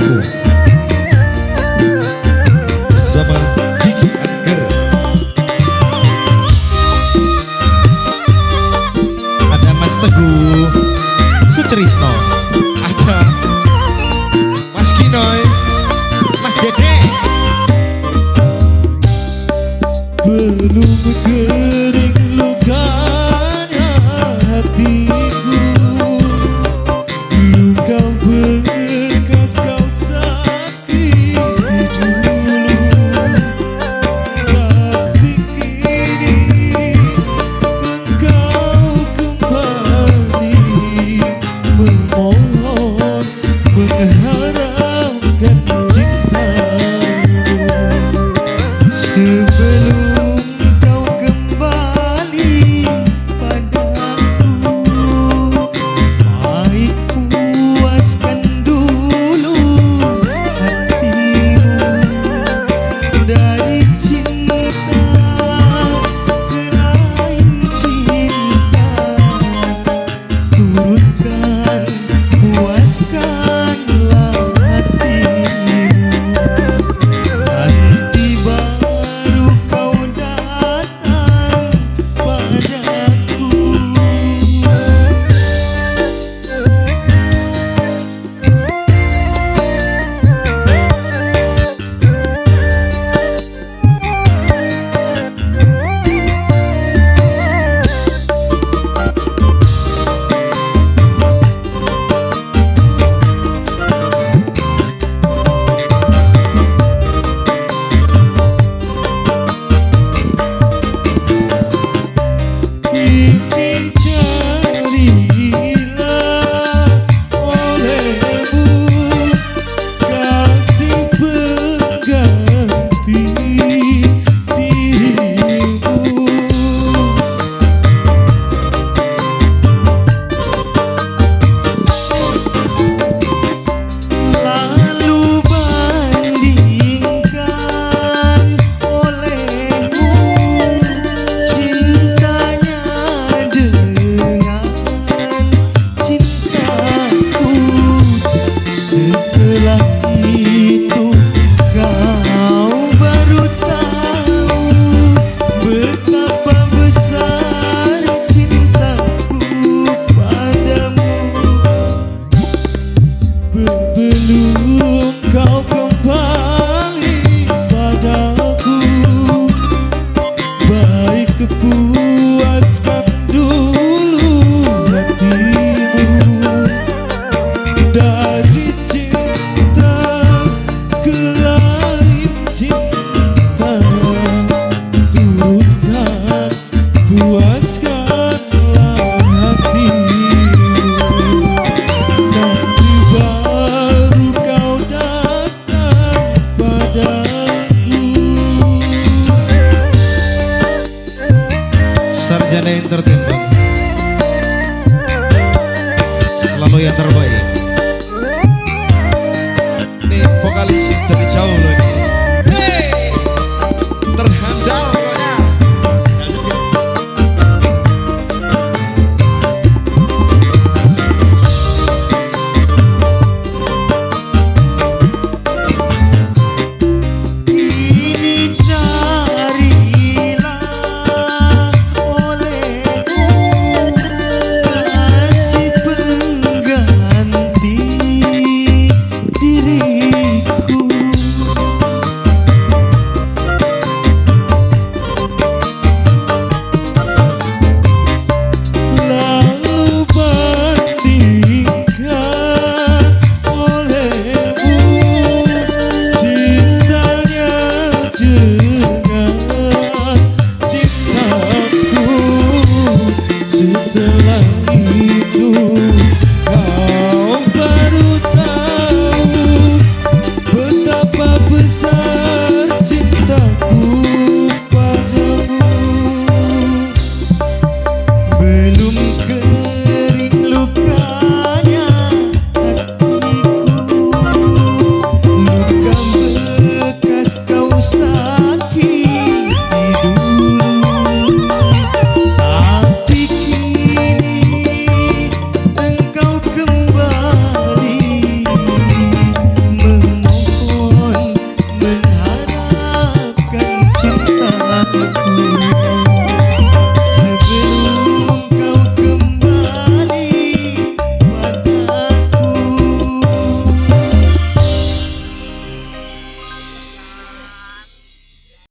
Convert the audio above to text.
Aku bersama Kiki Angger. Ada Mas Teguh Sutrisno, ada Mas Kinoy, Mas Dede. Belum kering lukanya hatiku, luka bekas kau sakiti dulu, tapi kini engkau kembali memohon, mengharapkan cintamu. Sebelum kau kembali padaku, baik puaskan dulu hatimu. Dari cinta ke lain cinta, turutkan, puaskanlah hatimu. Nanti baru kau datang padaku. Ini jadilah olehmu kasih pengganti dirimu. Lalu bandingkan olehmu cintanya dengan cintaku. Setelah itu kau baru tahu betapa besar cintaku padamu. Belum kau kembali padaku, baik kepuaskan dulu hatimu. Dari cinta ke lain cinta, turutkan, puaskanlah hatimu. Nanti baru kau datang padaku. Sarjana Entertainment, selalu yang terbaik. Ini vokalis dari jauh loh ini. Hey, terhandal pokoknya. Ini carilah olehmu kasih pengganti